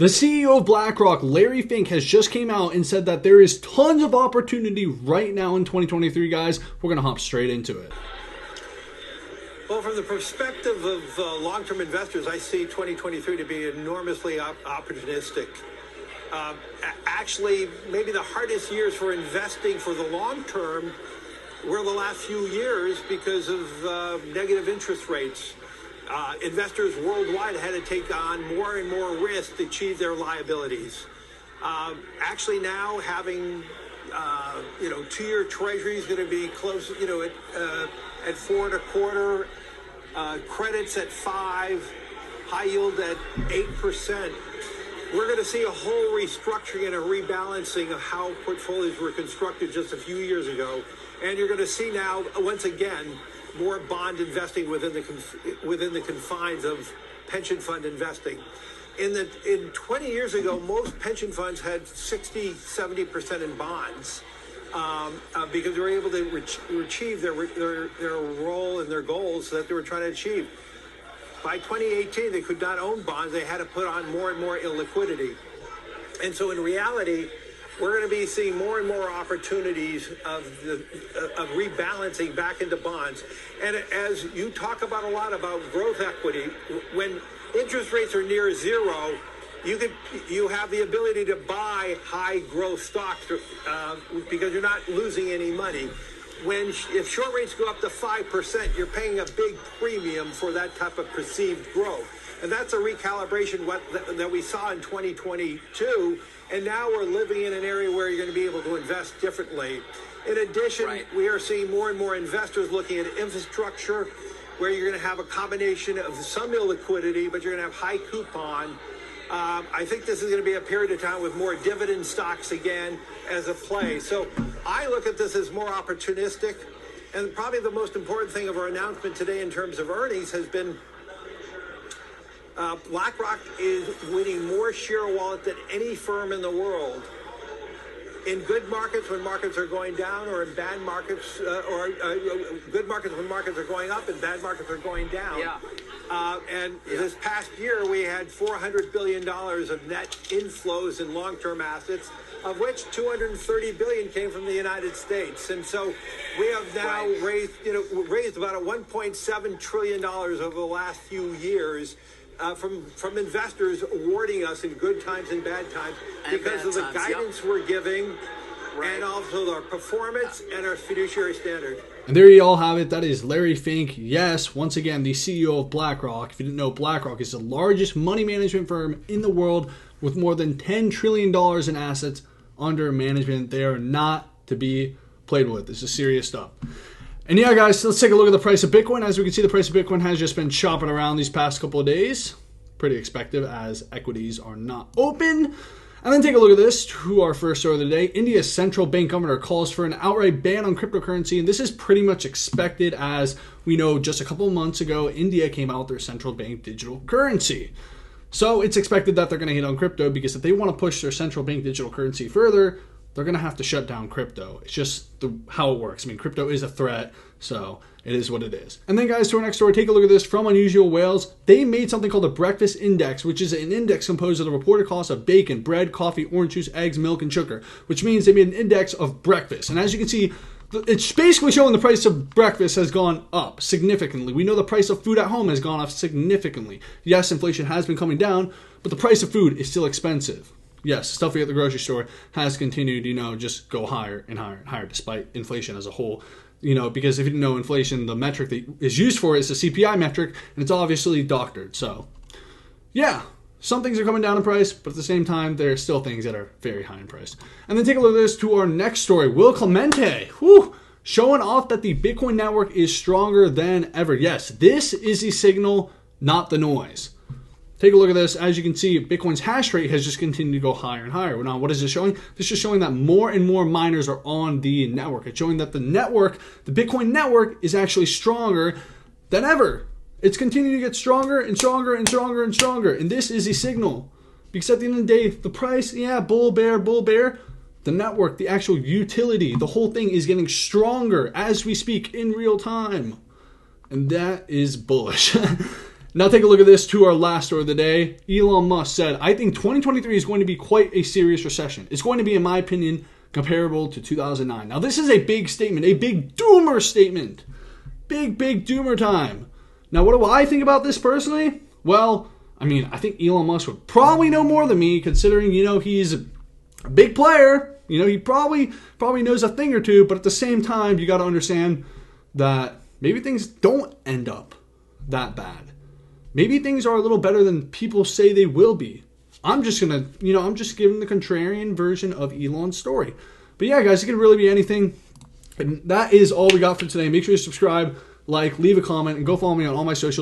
The CEO of BlackRock, Larry Fink, has just came out and said that there is tons of opportunity right now in 2023, guys. We're going to hop straight into it. Well, from the perspective of long-term investors, I see 2023 to be enormously opportunistic. Actually, maybe the hardest years for investing for the long term were the last few years because of negative interest rates. Investors worldwide had to take on more and more risk to achieve their liabilities. Actually, now having 2-year Treasury is going to be close, at 4.25, credits at 5, high yield at 8%. We're going to see a whole restructuring and a rebalancing of how portfolios were constructed just a few years ago, and you're going to see now once again more bond investing within the confines of pension fund investing. In 20 years ago, most pension funds had 60-70% in bonds because they were able to achieve their role and their goals that they were trying to achieve. By 2018, they could not own bonds. They had to put on more and more illiquidity. And so in reality, we're going to be seeing more and more opportunities of rebalancing back into bonds. And as you talk about a lot about growth equity, when interest rates are near zero, you have the ability to buy high growth stocks because you're not losing any money. If short rates go up to 5%, you're paying a big premium for that type of perceived growth. And that's a recalibration that we saw in 2022. And now we're living in an area where you're going to be able to invest differently. In addition, we are seeing more and more investors looking at infrastructure where you're going to have a combination of some illiquidity, but you're going to have high coupon. I think this is going to be a period of time with more dividend stocks again as a play. So I look at this as more opportunistic. And probably the most important thing of our announcement today in terms of earnings has been BlackRock is winning more share of wallet than any firm in the world. In good markets when markets are going down, or in bad markets, good markets when markets are going up and bad markets are going down. This past year, we had $400 billion of net inflows in long-term assets, of which $230 billion came from the United States. And so we have now raised about $1.7 trillion over the last few years. From investors awarding us in good times and bad times because of the guidance we're giving and also our performance and our fiduciary standard. And there you all have it. That is Larry Fink. Yes, once again, the CEO of BlackRock. If you didn't know, BlackRock is the largest money management firm in the world with more than $10 trillion in assets under management. They are not to be played with. This is serious stuff. And yeah, guys, let's take a look at the price of Bitcoin. As we can see, the price of Bitcoin has just been chopping around these past couple of days. Pretty expected as equities are not open. And then take a look at this to our first story of the day. India's central bank governor calls for an outright ban on cryptocurrency. And this is pretty much expected, as we know just a couple of months ago, India came out with their central bank digital currency. So it's expected that they're going to hit on crypto because if they want to push their central bank digital currency further, they're going to have to shut down crypto. It's just how it works. I mean, crypto is a threat, so it is what it is. And then, guys, to our next story, take a look at this from Unusual Whales. They made something called the Breakfast Index, which is an index composed of the reported cost of bacon, bread, coffee, orange juice, eggs, milk, and sugar, which means they made an index of breakfast. And as you can see, it's basically showing the price of breakfast has gone up significantly. We know the price of food at home has gone up significantly. Yes, inflation has been coming down, but the price of food is still expensive. Yes, stuff at the grocery store has continued, just go higher and higher and higher despite inflation as a whole. Because if you didn't know, inflation, the metric that is used for it is the CPI metric, and it's obviously doctored. So, yeah, some things are coming down in price, but at the same time, there are still things that are very high in price. And then take a look at this to our next story. Will Clemente, showing off that the Bitcoin network is stronger than ever. Yes, this is the signal, not the noise. Take a look at this. As you can see, Bitcoin's hash rate has just continued to go higher and higher. Now, what is this showing? This is showing that more and more miners are on the network. It's showing that the Bitcoin network, is actually stronger than ever. It's continuing to get stronger and stronger and stronger and stronger. And this is a signal. Because at the end of the day, the price, bull, bear. The network, the actual utility, the whole thing is getting stronger as we speak in real time. And that is bullish. Now take a look at this to our last story of the day. Elon Musk said, I think 2023 is going to be quite a serious recession. It's going to be, in my opinion, comparable to 2009. Now this is a big statement, a big doomer statement. Big doomer time. Now what do I think about this personally? Well, I mean, I think Elon Musk would probably know more than me, considering, he's a big player. He probably knows a thing or two, but at the same time, you got to understand that maybe things don't end up that bad. Maybe things are a little better than people say they will be. I'm just giving the contrarian version of Elon's story. But yeah, guys, it could really be anything. And that is all we got for today. Make sure you subscribe, like, leave a comment, and go follow me on all my socials.